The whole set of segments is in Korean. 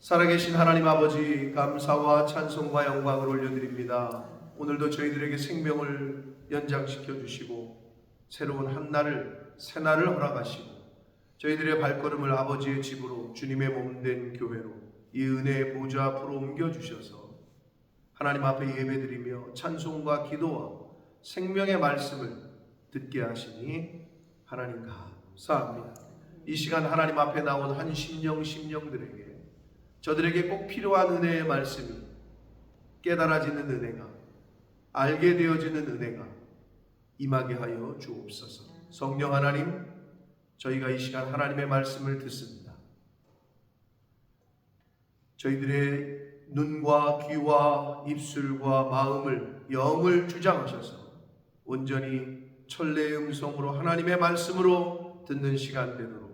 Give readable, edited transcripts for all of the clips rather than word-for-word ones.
살아계신 하나님 아버지, 감사와 찬송과 영광을 올려드립니다. 오늘도 저희들에게 생명을 연장시켜 주시고 새로운 한날을 새날을 허락하시고 저희들의 발걸음을 아버지의 집으로, 주님의 몸된 교회로, 이 은혜의 보좌 앞으로 옮겨주셔서 하나님 앞에 예배드리며 찬송과 기도와 생명의 말씀을 듣게 하시니 하나님 감사합니다. 이 시간 하나님 앞에 나온 한 심령들에게, 저들에게 꼭 필요한 은혜의 말씀이 깨달아지는 은혜가, 알게 되어지는 은혜가 임하게 하여 주옵소서. 성령 하나님, 저희가 이 시간 하나님의 말씀을 듣습니다. 저희들의 눈과 귀와 입술과 마음을, 영을 주장하셔서 온전히 천래의 음성으로 하나님의 말씀으로 듣는 시간 되도록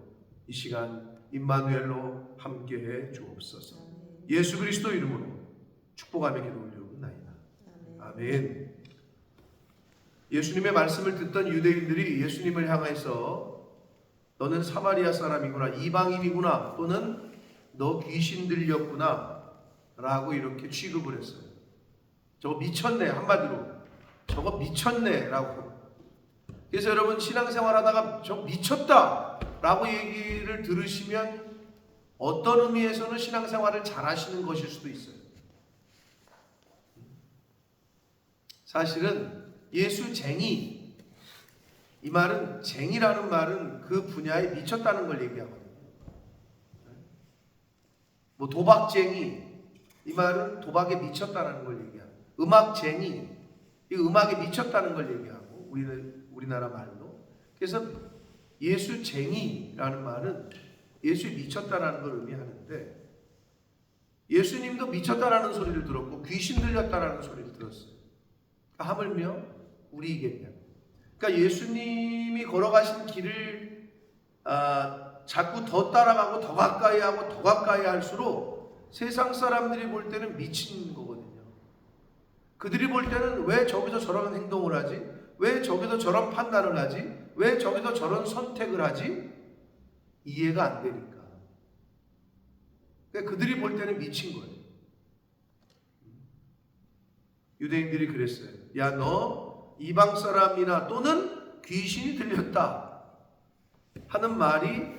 이 시간 임마누엘로 함께해 주옵소서. 예수 그리스도 이름으로 축복하며 기도 올려옵나이다. 아멘. 예수님의 말씀을 듣던 유대인들이 예수님을 향해서 너는 사마리아 사람이구나, 이방인이구나, 또는 너 귀신 들렸구나 라고 이렇게 취급을 했어요. 저거 미쳤네, 한마디로 저거 미쳤네 라고. 그래서 여러분, 신앙생활 하다가 저 미쳤다 라고 얘기를 들으시면 어떤 의미에서는 신앙생활을 잘 하시는 것일 수도 있어요. 사실은 예수쟁이, 이 말은, 쟁이라는 말은 그 분야에 미쳤다는 걸 얘기하거든요. 뭐 도박쟁이, 이 말은 도박에 미쳤다는 걸 얘기하고, 음악쟁이, 이 음악에 미쳤다는 걸 얘기하고, 우리나라 말로. 그래서 예수쟁이라는 말은 예수에 미쳤다라는 걸 의미하는데, 예수님도 미쳤다라는 소리를 들었고 귀신 들렸다라는 소리를 들었어요. 하물며 우리에게냐. 그러니까 예수님이 걸어가신 길을 자꾸 더 따라가고 더 가까이 하고 더 가까이 할수록 세상 사람들이 볼 때는 미친 거거든요. 그들이 볼 때는 왜 저기서 저런 행동을 하지? 왜 저기서 저런 판단을 하지? 왜 저기서 저런 선택을 하지? 이해가 안 되니까. 그러니까 그들이 볼 때는 미친 거예요. 유대인들이 그랬어요. 야, 너 이방 사람이나 또는 귀신이 들렸다 하는 말이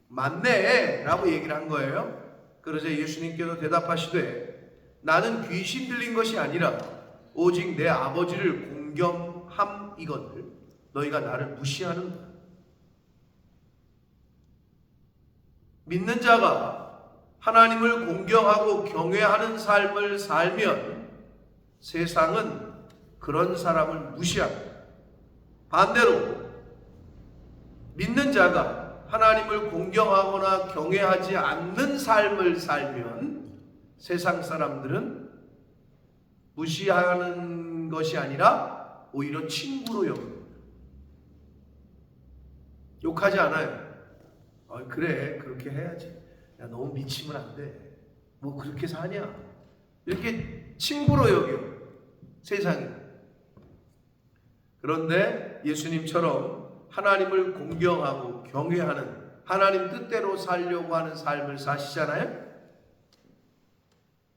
맞네 라고 얘기를 한 거예요. 그러자 예수님께서 대답하시되 나는 귀신 들린 것이 아니라 오직 내 아버지를 공경함이거늘 너희가 나를 무시하는 거야. 믿는 자가 하나님을 공경하고 경외하는 삶을 살면 세상은 그런 사람을 무시합니다. 반대로 믿는 자가 하나님을 공경하거나 경외하지 않는 삶을 살면 세상 사람들은 무시하는 것이 아니라 오히려 친구로 여깁니다. 욕하지 않아요. 그래, 그렇게 해야지. 야, 너무 미치면 안 돼. 뭐 그렇게 사냐? 이렇게 친구로 여겨 세상이. 그런데 예수님처럼 하나님을 공경하고 경외하는, 하나님 뜻대로 살려고 하는 삶을 사시잖아요.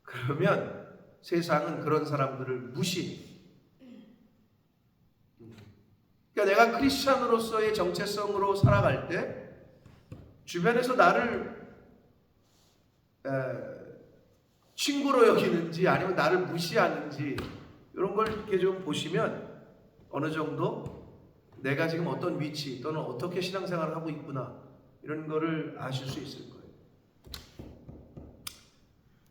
그러면 세상은 그런 사람들을 무시해. 그러니까 내가 크리스찬으로서의 정체성으로 살아갈 때 주변에서 나를 친구로 여기는지 아니면 나를 무시하는지 이런 걸 이렇게 좀 보시면 어느 정도 내가 지금 어떤 위치 또는 어떻게 신앙생활을 하고 있구나 이런 거를 아실 수 있을 거예요.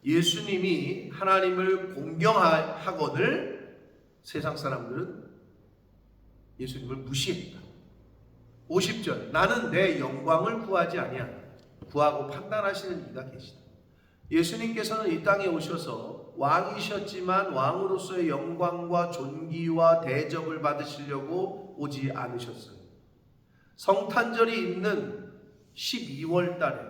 예수님이 하나님을 공경하거늘 세상 사람들은 예수님을 무시했다. 50절 나는 내 영광을 구하지 아니하나 구하고 판단하시는 이가 계시다. 예수님께서는 이 땅에 오셔서 왕이셨지만 왕으로서의 영광과 존귀와 대접을 받으시려고 오지 않으셨어요. 성탄절이 있는 12월 달에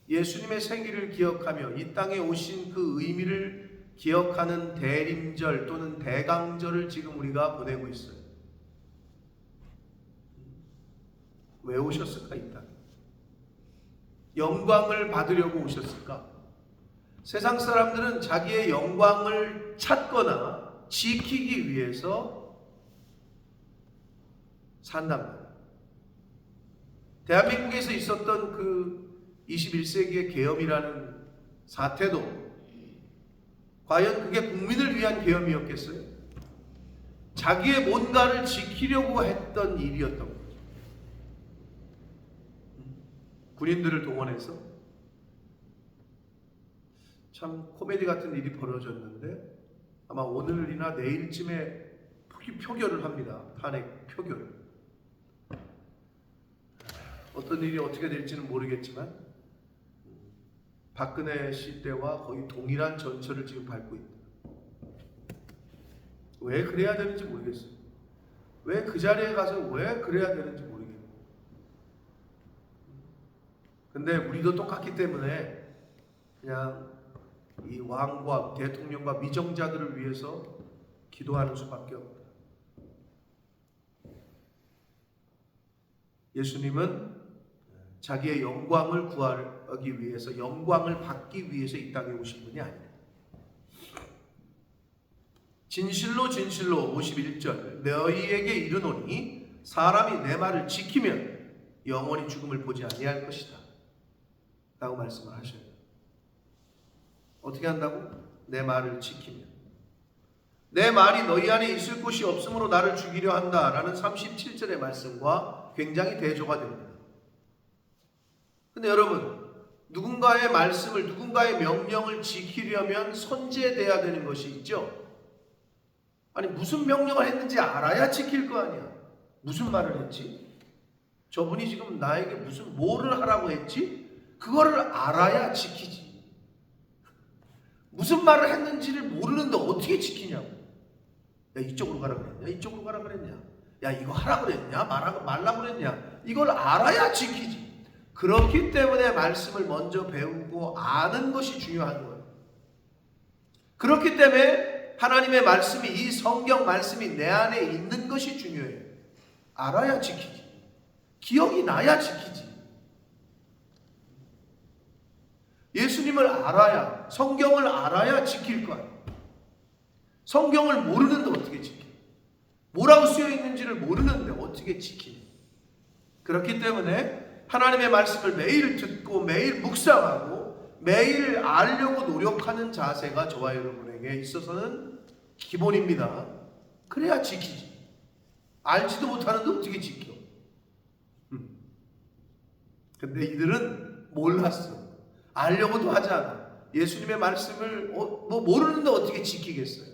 예수님의 생일을 기억하며 이 땅에 오신 그 의미를 기억하는 대림절 또는 대강절을 지금 우리가 보내고 있어요. 왜 오셨을까? 이 땅에 영광을 받으려고 오셨을까? 세상 사람들은 자기의 영광을 찾거나 지키기 위해서 산단 말이에요. 대한민국에서 있었던 그 21세기의 계엄이라는 사태도 과연 그게 국민을 위한 계엄이었겠어요? 자기의 뭔가를 지키려고 했던 일이었던 거죠. 군인들을 동원해서 참 코미디 같은 일이 벌어졌는데 아마 오늘이나 내일쯤에 표결을 합니다. 탄핵 표결. 어떤 일이 어떻게 될지는 모르겠지만 박근혜 씨 때와 거의 동일한 전철을 지금 밟고 있다. 왜 그래야 되는지 모르겠어요. 왜 그 자리에 가서 왜 그래야 되는지 모르겠어요. 근데 우리도 똑같기 때문에 그냥 이 왕과 대통령과 미정자들을 위해서 기도하는 수밖에 없다. 예수님은 자기의 영광을 구하기 위해서, 영광을 받기 위해서 이 땅에 오신 분이 아닙니다. 진실로 진실로 51절 너희에게 이르노니 사람이 내 말을 지키면 영원히 죽음을 보지 아니할 것이다 라고 말씀을 하셔요. 어떻게 한다고? 내 말을 지키면. 내 말이 너희 안에 있을 곳이 없으므로 나를 죽이려 한다 라는 37절의 말씀과 굉장히 대조가 됩니다. 근데 여러분, 누군가의 말씀을, 누군가의 명령을 지키려면 선제돼야 되는 것이 있죠. 아니 무슨 명령을 했는지 알아야 지킬 거 아니야. 무슨 말을 했지? 저분이 지금 나에게 무슨 뭐를 하라고 했지? 그거를 알아야 지키지. 무슨 말을 했는지를 모르는데 어떻게 지키냐고. 야 이쪽으로 가라 그랬냐? 이쪽으로 가라 그랬냐? 야 이거 하라 그랬냐? 말라 그랬냐? 이걸 알아야 지키지. 그렇기 때문에 말씀을 먼저 배우고 아는 것이 중요한 거예요. 그렇기 때문에 하나님의 말씀이, 이 성경 말씀이 내 안에 있는 것이 중요해요. 알아야 지키지. 기억이 나야 지키지. 예수님을 알아야, 성경을 알아야 지킬 거야. 성경을 모르는데 어떻게 지켜? 뭐라고 쓰여 있는지를 모르는데 어떻게 지키냐? 그렇기 때문에 하나님의 말씀을 매일 듣고 매일 묵상하고 매일 알려고 노력하는 자세가 저와 여러분에게 있어서는 기본입니다. 그래야 지키지. 알지도 못하는데 어떻게 지켜? 근데 이들은 몰랐어. 알려고도 하지 않아. 예수님의 말씀을 모르는데 어떻게 지키겠어요?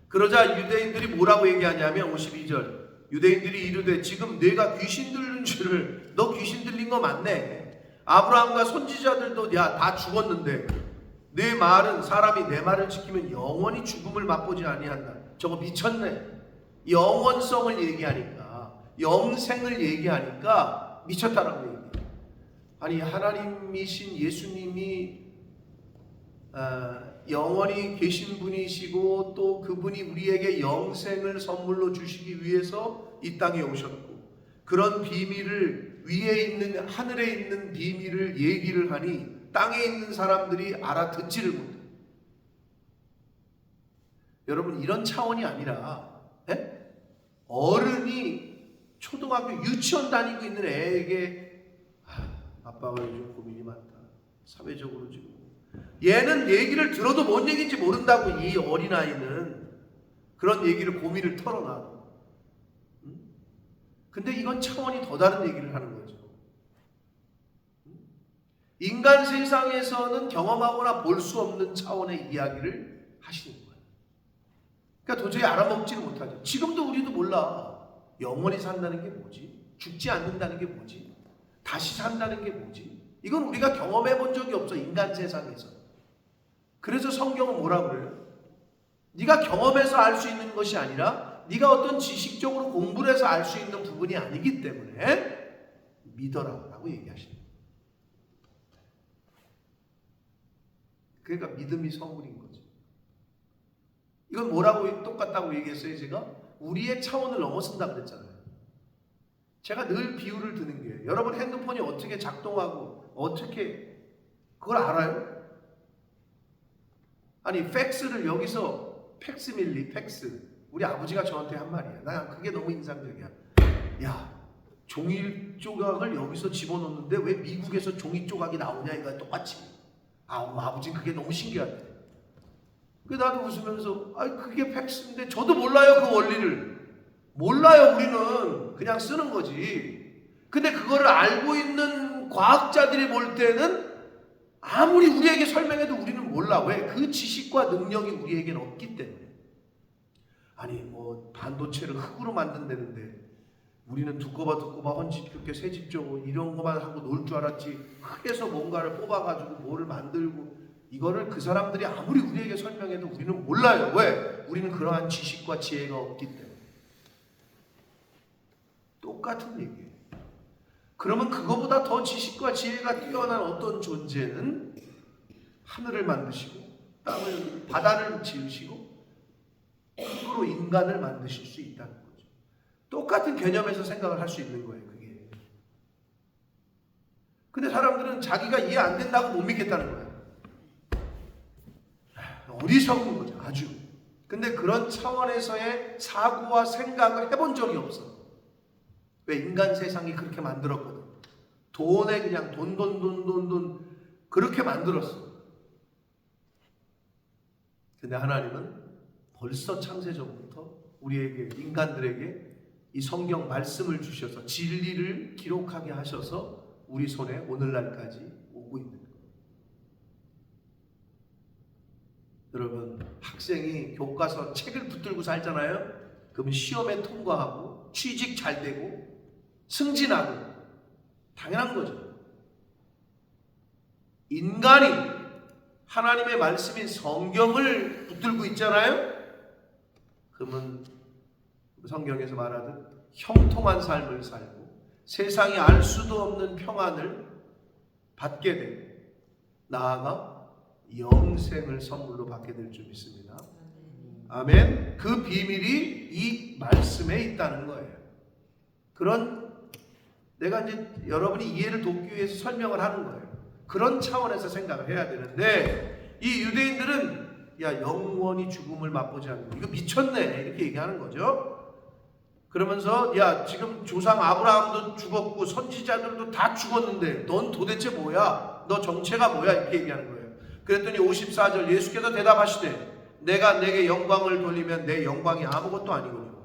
그러자 유대인들이 뭐라고 얘기하냐면 52절 유대인들이 이르되 지금 내가 귀신 들린 줄을, 너 귀신 들린 거 맞네. 아브라함과 선지자들도 야 다 죽었는데 내 말은, 사람이 내 말을 지키면 영원히 죽음을 맛보지 아니한다. 저거 미쳤네. 영원성을 얘기하니까, 영생을 얘기하니까 미쳤다라고 얘기해요. 아니 하나님이신 예수님이 영원히 계신 분이시고 또 그분이 우리에게 영생을 선물로 주시기 위해서 이 땅에 오셨고, 그런 비밀을, 위에 있는 하늘에 있는 비밀을 얘기를 하니 땅에 있는 사람들이 알아듣지를 못해요. 여러분 이런 차원이 아니라 어른이 초등학교 유치원 다니고 있는 애에게 아빠가 요즘 고민이 많다. 사회적으로 지금 얘는 얘기를 들어도 뭔 얘기인지 모른다고. 이 어린아이는 그런 얘기를, 고민을 털어놔. 근데 이건 차원이 더 다른 얘기를 하는 거죠. 인간 세상에서는 경험하거나 볼 수 없는 차원의 이야기를 하시는 거예요. 그러니까 도저히 알아먹지를 못하죠. 지금도 우리도 몰라. 영원히 산다는 게 뭐지? 죽지 않는다는 게 뭐지? 다시 산다는 게 뭐지? 이건 우리가 경험해 본 적이 없어, 인간 세상에서. 그래서 성경은 뭐라고 그래요? 네가 경험해서 알 수 있는 것이 아니라 네가 어떤 지식적으로 공부를 해서 알 수 있는 부분이 아니기 때문에 믿어라라고 얘기하시는 거예요. 그러니까 믿음이 선물인 거죠. 이건 뭐라고 똑같다고 얘기했어요? 제가 우리의 차원을 넘어선다 그랬잖아요. 제가 늘 비유를 드는 게, 여러분 핸드폰이 어떻게 작동하고 어떻게 그걸 알아요? 아니 팩스를 여기서 팩스밀리 팩스 우리 아버지가 저한테 한 말이야. 나 그게 너무 인상적이야. 야 종이 조각을 여기서 집어넣는데 왜 미국에서 종이 조각이 나오냐 이거 똑같이. 아버지는 그게 너무 신기하대. 그 나도 웃으면서 그게 팩스인데 저도 몰라요 그 원리를. 몰라요 우리는 그냥 쓰는 거지. 근데 그거를 알고 있는 과학자들이 볼 때는 아무리 우리에게 설명해도 우리는 몰라. 왜? 그 지식과 능력이 우리에게는 없기 때문에. 아니 뭐 반도체를 흙으로 만든다는데 우리는 두꺼봐 헌집교회 새집죠 이런 것만 하고 놀 줄 알았지. 흙에서 뭔가를 뽑아가지고 뭐를 만들고 이거를 그 사람들이 아무리 우리에게 설명해도 우리는 몰라요. 왜? 우리는 그러한 지식과 지혜가 없기 때문에. 똑같은 얘기예요. 그러면 그거보다 더 지식과 지혜가 뛰어난 어떤 존재는 하늘을 만드시고 바다를 지으시고 흙으로 인간을 만드실 수 있다는 거죠. 똑같은 개념에서 생각을 할 수 있는 거예요. 그게. 근데 사람들은 자기가 이해 안 된다고 못 믿겠다는 거예요. 어리석은 거죠. 아주. 근데 그런 차원에서의 사고와 생각을 해본 적이 없어. 왜? 인간 세상이 그렇게 만들었거든. 돈에 그냥 돈 그렇게 만들었어. 근데 하나님은 벌써 창세전부터 우리에게 인간들에게 이 성경 말씀을 주셔서 진리를 기록하게 하셔서 우리 손에 오늘날까지 오고 있는 거예요. 여러분 학생이 교과서 책을 붙들고 살잖아요. 그러면 시험에 통과하고 취직 잘 되고 승진하고 당연한 거죠. 인간이 하나님의 말씀인 성경을 붙들고 있잖아요. 그러면 성경에서 말하듯 형통한 삶을 살고 세상이 알 수도 없는 평안을 받게 되고 나아가 영생을 선물로 받게 될 줄 믿습니다. 아멘. 그 비밀이 이 말씀에 있다는 거예요. 그런 내가 이제 여러분이 이해를 돕기 위해서 설명을 하는 거예요. 그런 차원에서 생각을 해야 되는데 이 유대인들은 야 영원히 죽음을 맛보지 않는 이거 미쳤네 이렇게 얘기하는 거죠. 그러면서 야 지금 조상 아브라함도 죽었고 선지자들도 다 죽었는데 넌 도대체 뭐야? 너 정체가 뭐야? 이렇게 얘기하는 거예요. 그랬더니 54절 예수께서 대답하시되 내가 내게 영광을 돌리면 내 영광이 아무것도 아니거든요.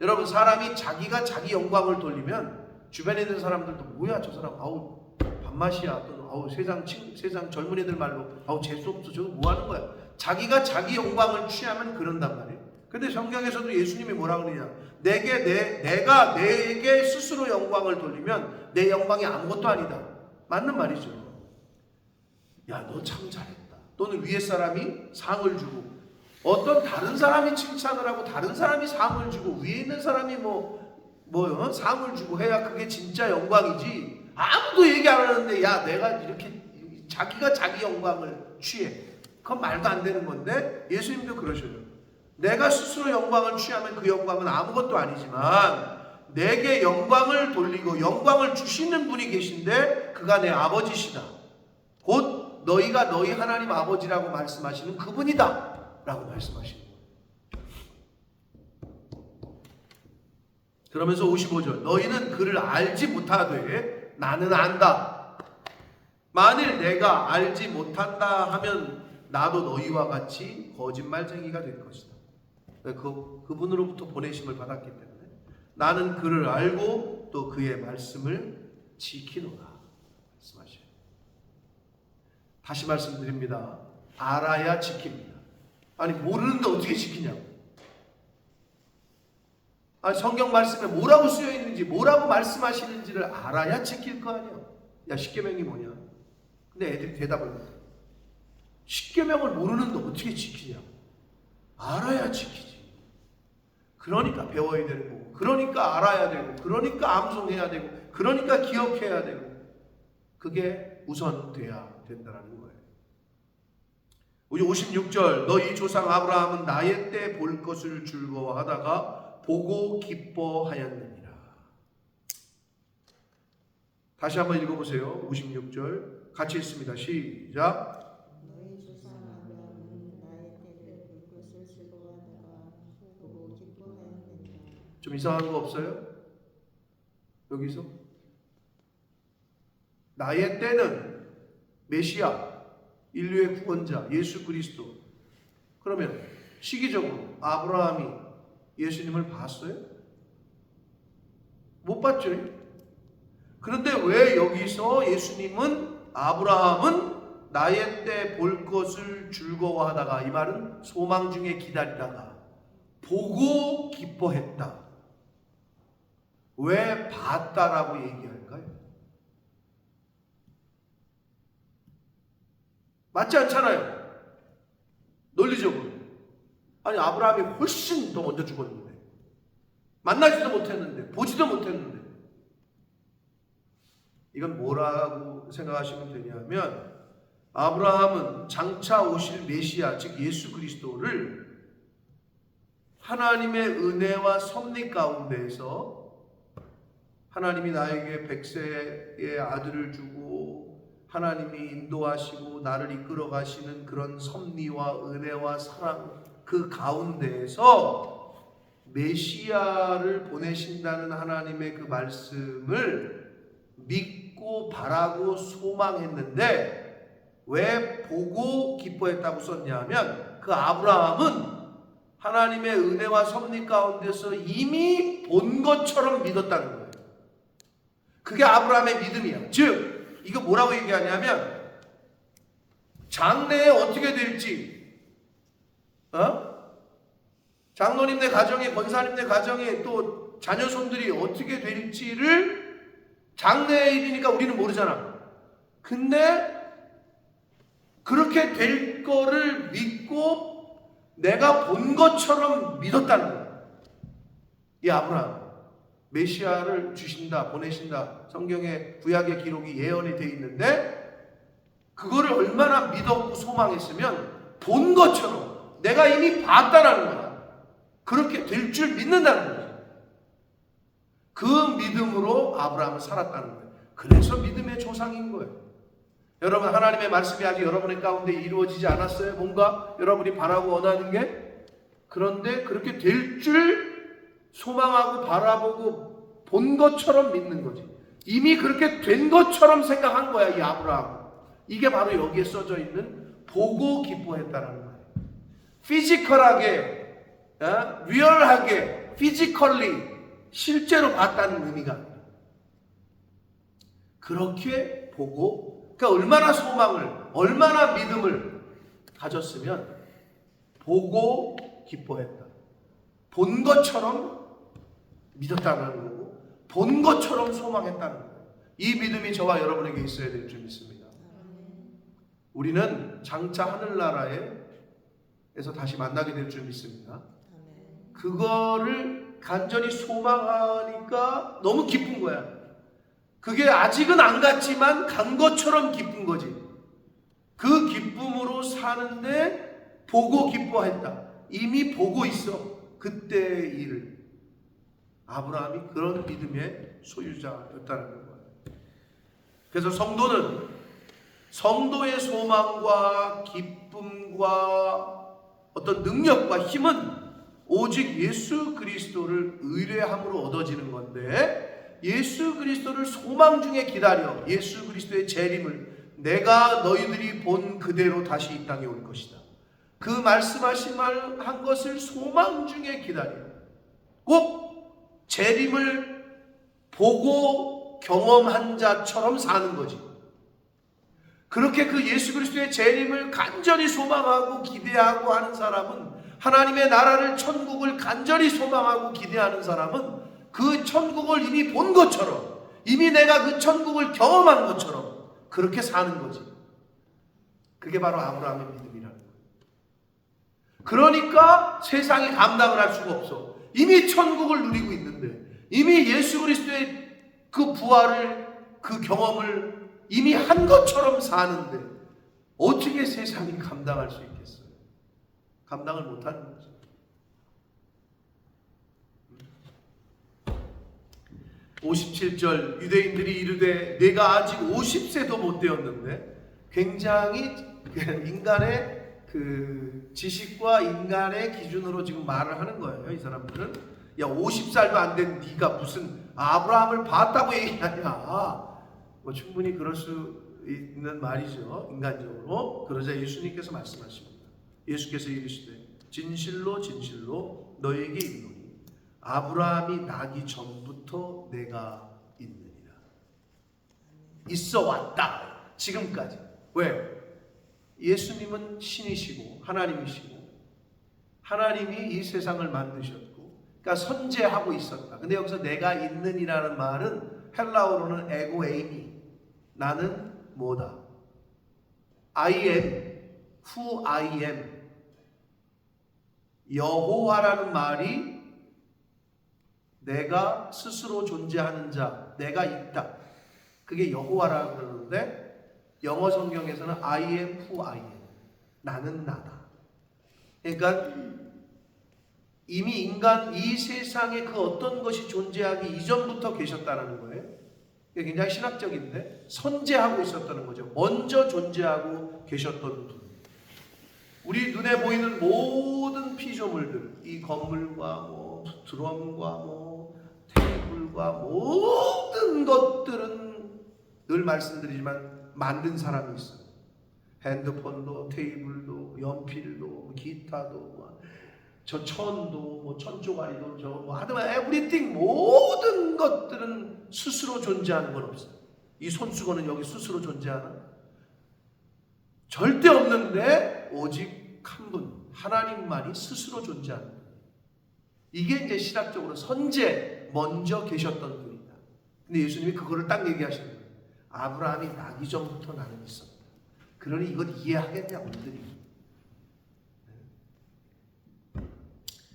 여러분 사람이 자기가 자기 영광을 돌리면 주변에 있는 사람들도 뭐야 저 사람 아우 밥맛이야 또는 아우 세상 젊은 애들 말로 아우 재수없어 저거 뭐 하는 거야. 자기가 자기 영광을 취하면 그런단 말이에요. 근데 성경에서도 예수님이 뭐라 그러냐 내가 내게 스스로 영광을 돌리면 내 영광이 아무것도 아니다. 맞는 말이죠. 야 너 참 잘했다. 또는 위에 사람이 상을 주고 어떤 다른 사람이 칭찬을 하고 다른 사람이 상을 주고 위에 있는 사람이 상을 주고 해야 그게 진짜 영광이지. 아무도 얘기 안 하는데 야 내가 이렇게 자기가 자기 영광을 취해. 그건 말도 안 되는 건데 예수님도 그러셔요. 내가 스스로 영광을 취하면 그 영광은 아무것도 아니지만 내게 영광을 돌리고 영광을 주시는 분이 계신데 그가 내 아버지시다. 곧 너희가 너희 하나님 아버지라고 말씀하시는 그분이다 라고 말씀하시는 거예요. 그러면서 55절 너희는 그를 알지 못하되 나는 안다. 만일 내가 알지 못한다 하면 나도 너희와 같이 거짓말쟁이가 될 것이다. 그분으로부터 보내심을 받았기 때문에 나는 그를 알고 또 그의 말씀을 지키노라 말씀하셔요. 다시 말씀드립니다. 알아야 지킵니다. 아니 모르는데 어떻게 지키냐고. 아니 성경 말씀에 뭐라고 쓰여 있는지 뭐라고 말씀하시는지를 알아야 지킬 거 아니야. 야 십계명이 뭐냐. 근데 애들이 대답을 못해. 십계명을 모르는데 어떻게 지키냐. 알아야 지키지. 그러니까 배워야 되는 거고 그러니까 알아야 되고 그러니까 암송해야 되고 그러니까 기억해야 되고 그게 우선돼야 된다는 거예요. 56절 너희 조상 아브라함은 나의 때 볼 것을 즐거워하다가 보고 기뻐하였느니라. 다시 한번 읽어보세요. 56절 같이 읽습니다. 시작. 너희 조상 아브라함은 나의 때를 볼 것을 즐거워하다가 보고 기뻐하였느니라. 좀 이상한 거 없어요? 여기서 나의 때는 메시아, 인류의 구원자 예수 그리스도. 그러면 시기적으로 아브라함이 예수님을 봤어요? 못 봤죠. 그런데 왜 여기서 예수님은 아브라함은 나의 때 볼 것을 즐거워하다가, 이 말은 소망 중에 기다리다가 보고 기뻐했다. 왜 봤다라고 얘기할까요? 맞지 않잖아요. 논리적으로. 아니 아브라함이 훨씬 더 먼저 죽었는데, 만나지도 못했는데, 보지도 못했는데, 이건 뭐라고 생각하시면 되냐면, 아브라함은 장차 오실 메시아 즉 예수 그리스도를 하나님의 은혜와 섭리 가운데에서 하나님이 나에게 100세의 아들을 주고 하나님이 인도하시고 나를 이끌어 가시는 그런 섭리와 은혜와 사랑, 그 가운데에서 메시아를 보내신다는 하나님의 그 말씀을 믿고 바라고 소망했는데, 왜 보고 기뻐했다고 썼냐면, 그 아브라함은 하나님의 은혜와 섭리 가운데서 이미 본 것처럼 믿었다는 거예요. 그게 아브라함의 믿음이야. 즉 이거 뭐라고 얘기하냐면, 장래에 어떻게 될지, 장로님네 가정에, 권사님네 가정에 또 자녀손들이 어떻게 될지를 장래의 일이니까 우리는 모르잖아. 근데 그렇게 될 거를 믿고 내가 본 것처럼 믿었다는 거야. 이 아브라함, 메시아를 주신다, 보내신다, 성경에 구약의 기록이 예언이 되어 있는데, 그거를 얼마나 믿었고 소망했으면 본 것처럼 내가 이미 봤다라는 거야. 그렇게 될 줄 믿는다는 거야. 그 믿음으로 아브라함은 살았다는 거예요. 그래서 믿음의 조상인 거예요. 여러분, 하나님의 말씀이 아직 여러분의 가운데 이루어지지 않았어요? 뭔가 여러분이 바라고 원하는 게? 그런데 그렇게 될 줄 소망하고 바라보고 본 것처럼 믿는 거지. 이미 그렇게 된 것처럼 생각한 거야, 이 아브라함. 이게 바로 여기에 써져 있는 보고 기뻐했다라는 거예요. 피지컬하게, 리얼하게, 피지컬리 실제로 봤다는 의미가. 그렇게 보고, 그러니까 얼마나 소망을, 얼마나 믿음을 가졌으면 보고 기뻐했다. 본 것처럼 믿었다는 거고, 본 것처럼 소망했다는 거예요. 이 믿음이 저와 여러분에게 있어야 될 줄 믿습니다. 우리는 장차 하늘나라에서 다시 만나게 될 줄 믿습니다. 그거를 간절히 소망하니까 너무 기쁜 거야. 그게 아직은 안 갔지만 간 것처럼 기쁜 거지. 그 기쁨으로 사는데 보고 기뻐했다. 이미 보고 있어. 그때의 일을. 아브라함이 그런 믿음의 소유자였다는 거예요. 그래서 성도는 성도의 소망과 기쁨과 어떤 능력과 힘은 오직 예수 그리스도를 의뢰함으로 얻어지는 건데, 예수 그리스도를 소망 중에 기다려 예수 그리스도의 재림을 내가 너희들이 본 그대로 다시 이 땅에 올 것이다. 그 말씀하신 말 한 것을 소망 중에 기다려 꼭 재림을 보고 경험한 자처럼 사는 거지. 그렇게 그 예수 그리스도의 재림을 간절히 소망하고 기대하고 하는 사람은, 하나님의 나라를, 천국을 간절히 소망하고 기대하는 사람은 그 천국을 이미 본 것처럼, 이미 내가 그 천국을 경험한 것처럼 그렇게 사는 거지. 그게 바로 아브라함의 믿음이라는 거예요. 그러니까 세상이 감당을 할 수가 없어. 이미 천국을 누리고 있는데, 이미 예수 그리스도의 그 부활을, 그 경험을 이미 한 것처럼 사는데 어떻게 세상이 감당할 수 있겠어요? 감당을 못하는 거죠. 57절 유대인들이 이르되 내가 아직 50세도 못 되었는데, 굉장히 인간의 그 지식과 인간의 기준으로 지금 말을 하는 거예요. 이 사람들은 야 50살도 안 된 네가 무슨 아브라함을 봤다고 얘기하냐. 뭐 충분히 그럴 수 있는 말이죠, 인간적으로. 그러자 예수님께서 말씀하십니다. 예수께서 이르시되 진실로 진실로 너에게 이르노니 아브라함이 나기 전부터 내가 있느니라. 있어 왔다 지금까지. 왜? 예수님은 신이시고 하나님이시고 하나님이 이 세상을 만드셨고, 그러니까 선재하고 있었다. 근데 여기서 내가 있는이라는 말은 헬라어로는 에고에이미, 나는 뭐다, I am, who I am. 여호와라는 말이 내가 스스로 존재하는 자, 내가 있다, 그게 여호와라고 그러는데, 영어 성경에서는 I am who I am, 나는 나다. 그러니까 이미 인간 이 세상에 그 어떤 것이 존재하기 이전부터 계셨다는 거예요. 이게 굉장히 신학적인데 선재하고 있었다는 거죠. 먼저 존재하고 계셨던 분. 우리 눈에 보이는 모든 피조물들, 이 건물과 뭐 드럼과 뭐 테이블과 모든 것들은 늘 말씀드리지만 만든 사람이 있어요. 핸드폰도, 테이블도, 연필도, 기타도, 저 천도, 뭐 천조가리도, 저 뭐 하여튼 에브리띵, 모든 것들은 스스로 존재하는 건 없어요. 이 손수건은 여기 스스로 존재하나? 절대 없는데 오직 한 분, 하나님만이 스스로 존재하는 거예요. 이게 이제 신학적으로 선제, 먼저 계셨던 분이다. 근데 예수님이 그거를 딱 얘기하시는 거예요. 아브라함이 나기 전부터 나는 있었다. 그러니 이걸 이해하겠냐 오늘들이.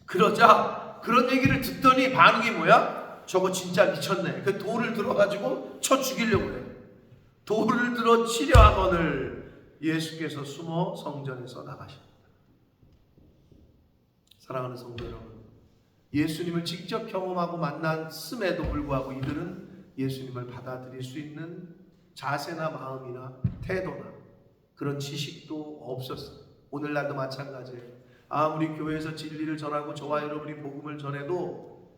그러자 그런 얘기를 듣더니 반응이 뭐야? 저거 진짜 미쳤네. 그 돌을 들어가지고 쳐 죽이려고 그래. 돌을 들어 치려 하거늘 예수께서 숨어 성전에서 나가십니다. 사랑하는 성도 여러분, 예수님을 직접 경험하고 만났음에도 불구하고 이들은 예수님을 받아들일 수 있는 자세나 마음이나 태도나 그런 지식도 없었어요. 오늘날도 마찬가지예요. 아무리 교회에서 진리를 전하고 저와 여러분이 복음을 전해도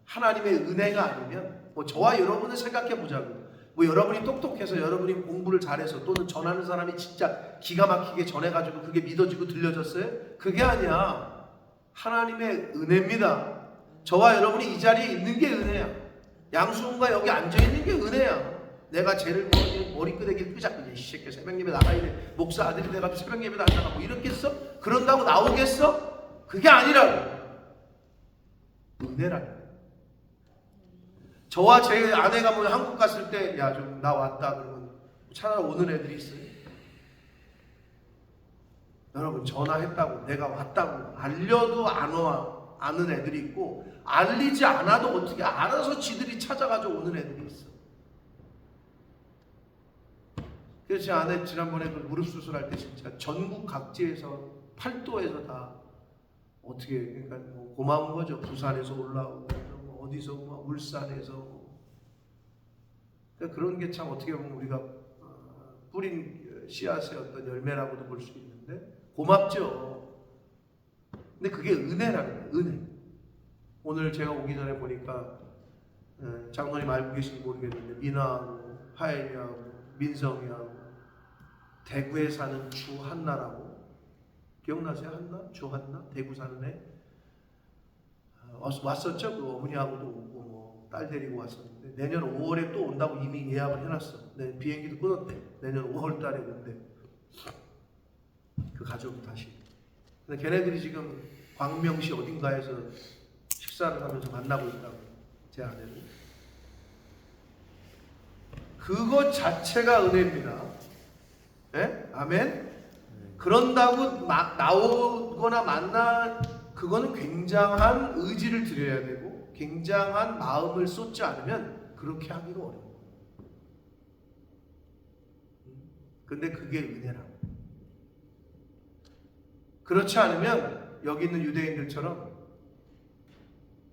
하나님의 은혜가 아니면, 뭐 저와 여러분을 생각해 보자고, 뭐 여러분이 똑똑해서 여러분이 공부를 잘해서 또는 전하는 사람이 진짜 기가 막히게 전해가지고 그게 믿어지고 들려졌어요? 그게 아니야. 하나님의 은혜입니다. 저와 여러분이 이 자리에 있는 게 은혜야. 양수훈과 여기 앉아있는 게 은혜야. 내가 쟤를 머리끄댕이를 끄자고 이 새끼 새벽 예배 나가야 돼, 목사 아들이 내가 새벽 예배도 안 나가고 이렇겠어? 그런다고 나오겠어? 그게 아니라고. 은혜라고. 저와 제 아내가 뭐 한국 갔을 때 야 좀 나 왔다 그러면 차라리 오는 애들이 있어요. 여러분 전화했다고 내가 왔다고 알려도 안 와, 아는 애들이 있고, 알리지 않아도 어떻게 알아서 지들이 찾아가지고 오는 애들이 있어. 그래서 제 아내 지난번에 그 무릎 수술할 때 진짜 전국 각지에서 팔도에서 다 어떻게, 그러니까 뭐 고마운 거죠. 부산에서 올라오고 뭐 어디서 뭐 울산에서 그러니까 그런 게 참 어떻게 보면 우리가 뿌린 씨앗의 어떤 열매라고도 볼 수 있는데 고맙죠. 근데 그게 은혜라는 거예요. 은혜. 오늘 제가 오기 전에 보니까 장로님 알고 계신지 모르겠는데 미나하고 하엘이하고 민성이하고 대구에 사는 주한나라고, 기억나세요? 한나? 주한나? 대구 사는 애 왔었죠? 그 어머니하고도 오고 뭐 딸 데리고 왔었는데 내년 5월에 또 온다고 이미 예약을 해놨어. 내 비행기도 끊었대. 내년 5월 달에 온대. 그 가족 다시. 근데 걔네들이 지금 광명시 어딘가에서 식사를 하면서 만나고 있다고, 제 아내를. 그것 자체가 은혜입니다. 예? 아멘? 그런다고 막 나오거나 만나, 그거는 굉장한 의지를 들여야 되고 굉장한 마음을 쏟지 않으면 그렇게 하기가 어려워요. 근데 그게 은혜라고. 그렇지 않으면 여기 있는 유대인들처럼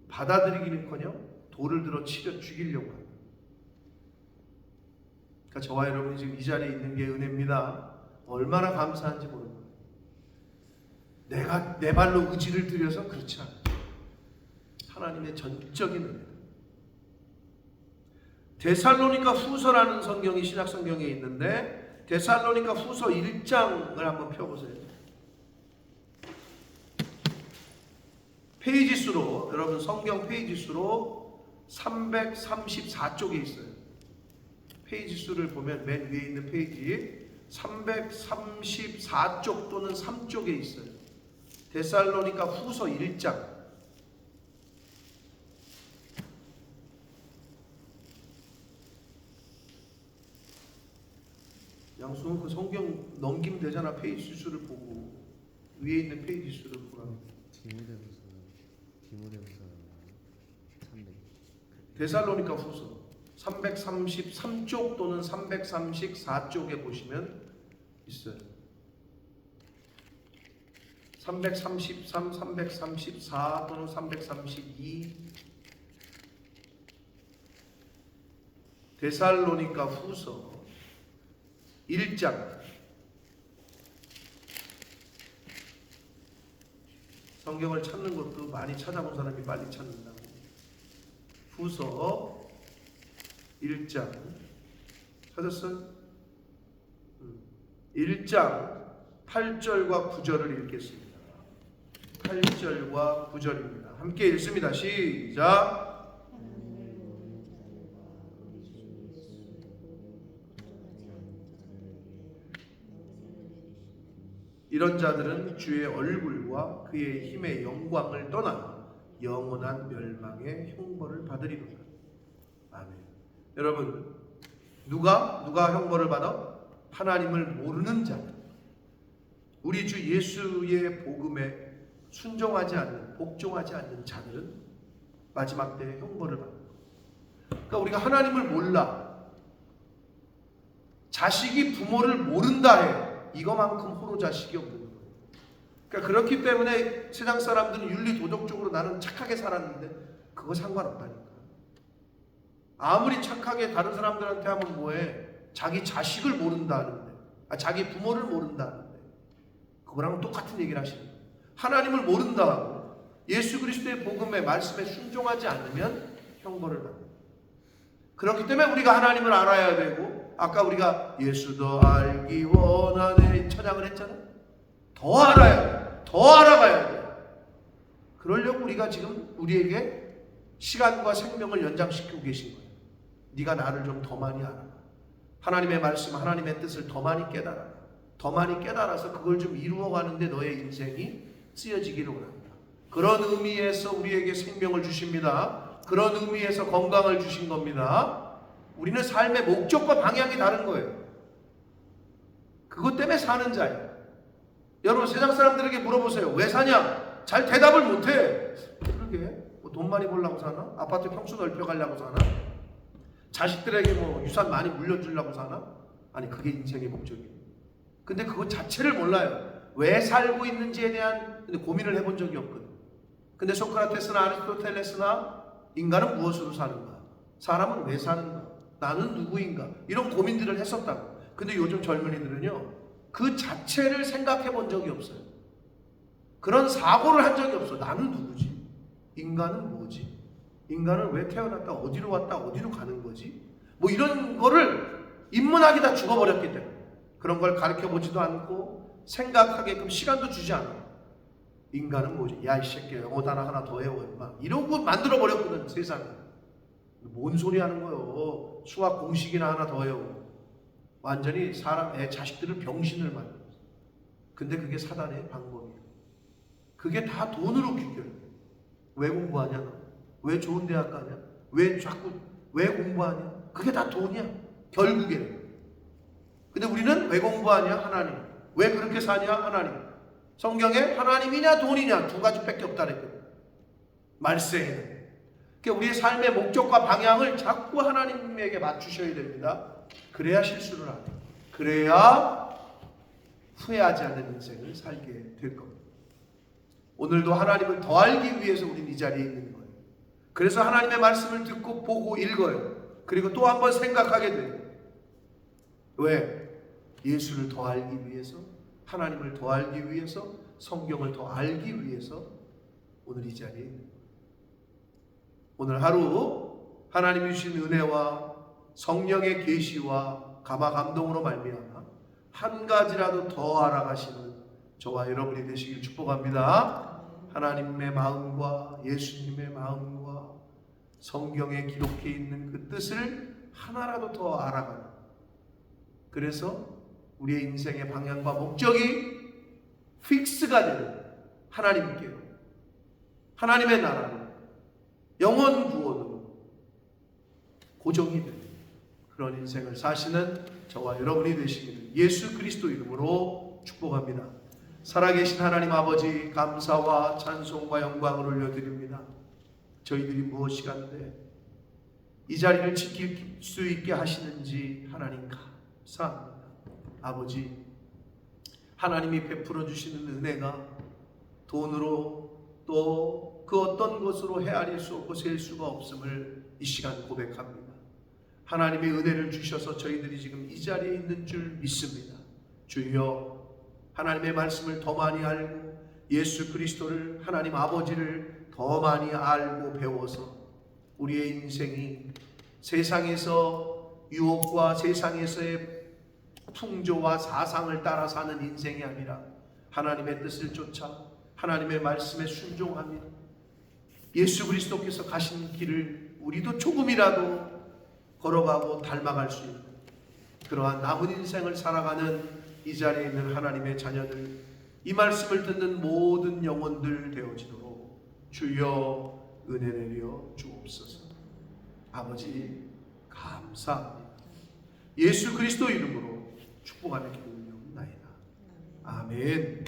받아들이기는커녕 돌을 들어 치려 죽이려고 합니다. 그러니까 저와 여러분이 지금 이 자리에 있는 게 은혜입니다. 얼마나 감사한지 모르는 거예요. 내가 내 발로 의지를 들여서 그렇지 않아요. 하나님의 전적인 은혜. 데살로니가 후서라는 성경이 신약 성경에 있는데 데살로니가 후서 1장을 한번 펴보세요. 페이지 수로 여러분 성경 페이지 수로 334쪽에 있어요. 페이지 수를 보면 맨 위에 있는 페이지 334쪽 또는 3쪽에 있어요. 데살로니가 후서 1장. 양수는 그 성경 넘기면 되잖아. 페이지 수를 보고 위에 있는 페이지 수를 보라고. 디모데후서 300. 데살로니가 후서 333쪽 또는 334쪽에 보시면 있어요. 333, 334 또는 332 데살로니가 후서 1장. 성경을 찾는 것도 많이 찾아본 사람이 빨리 찾는다고. 후서 1장 찾았어요? 1장 8절과 9절을 읽겠습니다. 8절과 9절입니다. 함께 읽습니다. 시작. 이런 자들은 주의 얼굴과 그의 힘의 영광을 떠나 영원한 멸망의 형벌을 받으리로다. 아멘. 여러분, 누가 형벌을 받아? 하나님을 모르는 자, 우리 주 예수의 복음에 순종하지 않는, 복종하지 않는 자들은 마지막 때에 형벌을 받는다. 그러니까 우리가 하나님을 몰라, 자식이 부모를 모른다 해. 이거만큼 호로 자식이 없는 거예요. 그러니까 그렇기 때문에 세상 사람들은 윤리 도덕적으로 나는 착하게 살았는데 그거 상관없다니까. 아무리 착하게 다른 사람들한테 하면 뭐해? 자기 자식을 모른다는데, 자기 부모를 모른다는데 그거랑 똑같은 얘기를 하시는 거예요. 하나님을 모른다, 예수 그리스도의 복음의 말씀에 순종하지 않으면 형벌을 받는다. 그렇기 때문에 우리가 하나님을 알아야 되고, 아까 우리가 예수도 알기 원하네 찬양을 했잖아요. 더 알아야 돼. 더 알아가야 돼. 그러려고 우리가 지금 우리에게 시간과 생명을 연장시키고 계신 거예요. 네가 나를 좀 더 많이 알아. 하나님의 말씀, 하나님의 뜻을 더 많이 깨달아. 더 많이 깨달아서 그걸 좀 이루어가는데 너의 인생이 쓰여지기를 원합니다. 그런 의미에서 우리에게 생명을 주십니다. 그런 의미에서 건강을 주신 겁니다. 우리는 삶의 목적과 방향이 다른 거예요. 그것 때문에 사는 자예요. 여러분, 세상 사람들에게 물어보세요. 왜 사냐? 잘 대답을 못해. 그러게, 뭐 돈 많이 벌려고 사나? 아파트 평수 넓혀가려고 사나? 자식들에게 뭐 유산 많이 물려주려고 사나? 아니, 그게 인생의 목적이에요. 근데 그것 자체를 몰라요. 왜 살고 있는지에 대한 고민을 해본 적이 없거든. 근데 소크라테스나 아리스토텔레스나 인간은 무엇으로 사는가? 사람은 왜 사는가? 나는 누구인가? 이런 고민들을 했었다고. 근데 요즘 젊은이들은요, 그 자체를 생각해 본 적이 없어요. 그런 사고를 한 적이 없어. 나는 누구지? 인간은 뭐지? 인간은 왜 태어났다? 어디로 왔다? 어디로 가는 거지? 뭐 이런 거를 인문학이 다 죽어버렸기 때문에 그런 걸 가르쳐 보지도 않고 생각하게끔 시간도 주지 않아요. 인간은 뭐지? 야, 이 새끼야, 영어 단어 하나 더 외워 임마. 이러고 만들어 버렸거든, 세상에. 뭔 소리 하는 거요? 수학 공식이나 하나 더 외워. 완전히 사람의 자식들을 병신을 만들었어. 근데 그게 사단의 방법이에요. 그게 다 돈으로 귀결해. 왜 공부하냐 너? 왜 좋은 대학 가냐? 왜 공부하냐? 그게 다 돈이야, 결국에는. 근데 우리는 왜 공부하냐? 하나님. 왜 그렇게 사냐? 하나님. 성경에 하나님이냐 돈이냐 두 가지밖에 없다 그랬거든, 말세에는. 그러니까 우리의 삶의 목적과 방향을 자꾸 하나님에게 맞추셔야 됩니다. 그래야 실수를 안 해요. 그래야 후회하지 않는 인생을 살게 될 겁니다. 오늘도 하나님을 더 알기 위해서 우리는 이 자리에 있는 거예요. 그래서 하나님의 말씀을 듣고 보고 읽어요. 그리고 또 한 번 생각하게 돼요. 왜? 예수를 더 알기 위해서, 하나님을 더 알기 위해서, 성경을 더 알기 위해서 오늘 이 자리에 있는 거예요. 오늘 하루 하나님이 주신 은혜와 성령의 계시와 감화 감동으로 말미암아 한 가지라도 더 알아가시는 저와 여러분이 되시길 축복합니다. 하나님의 마음과 예수님의 마음과 성경에 기록해 있는 그 뜻을 하나라도 더 알아가는, 그래서 우리의 인생의 방향과 목적이 픽스가 되는, 하나님께로, 하나님의 나라로, 영원 구원으로 고정이 되는 그런 인생을 사시는 저와 여러분이 되시기를 예수 그리스도 이름으로 축복합니다. 살아계신 하나님 아버지, 감사와 찬송과 영광을 올려드립니다. 저희들이 무엇이간데 이 자리를 지킬 수 있게 하시는지 하나님 감사합니다. 아버지, 하나님이 베풀어 주시는 은혜가 돈으로 또 그 어떤 것으로 헤아릴 수 없고 셀 수가 없음을 이 시간 고백합니다. 하나님의 은혜를 주셔서 저희들이 지금 이 자리에 있는 줄 믿습니다. 주여, 하나님의 말씀을 더 많이 알고 예수 그리스도를, 하나님 아버지를 더 많이 알고 배워서 우리의 인생이 세상에서 유혹과 세상에서의 풍조와 사상을 따라 사는 인생이 아니라 하나님의 뜻을 쫓아 하나님의 말씀에 순종하며 예수 그리스도께서 가신 길을 우리도 조금이라도 걸어가고 닮아갈 수 있는 그러한 남은 인생을 살아가는 이 자리에 있는 하나님의 자녀들, 이 말씀을 듣는 모든 영혼들 되어지도록 주여 은혜 내려 주옵소서. 아버지 감사합니다. 예수 그리스도 이름으로 축복하며 기도드리옵나이다. 아멘.